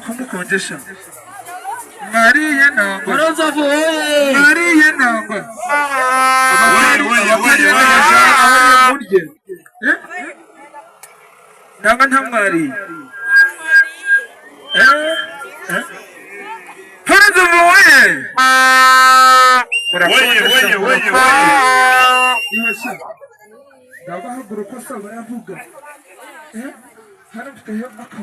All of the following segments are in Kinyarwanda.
kumukonjesha Mariya namba Nzovu oye Mariya namba nanga ntamwari Nzovu oye ndabahaguruka se baravuga hano mfiteyo akantu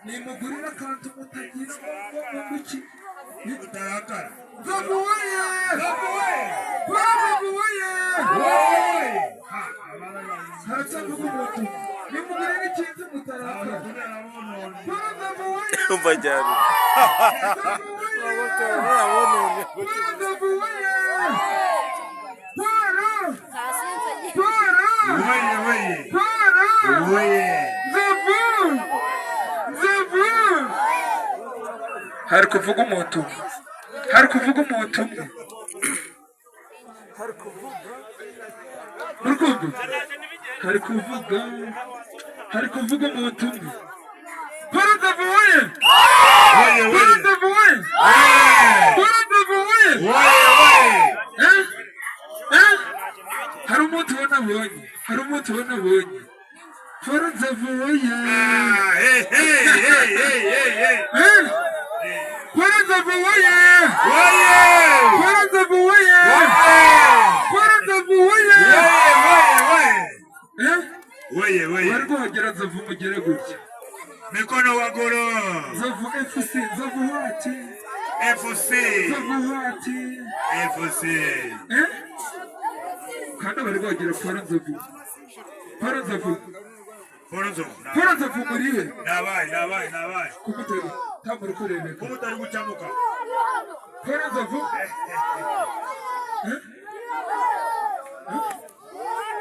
nimugurira akantu mutagira ngo muki utarakara Nzovu oye nimugurira ikintu mutarakara umva cyane hari kuvuga umuntu umwe urukundo hari kuvuga umuntu umwe Nzovu oye hari umuntu ubona abonye Nzovu oye warwogera Nzovu mugere gutya mikono wagoro Nzovu FC Nzovu hati FC kandi barwogera Nzovu murihe nabaye kumutera tamuri kurebeka kumutari gucamuka Nzovu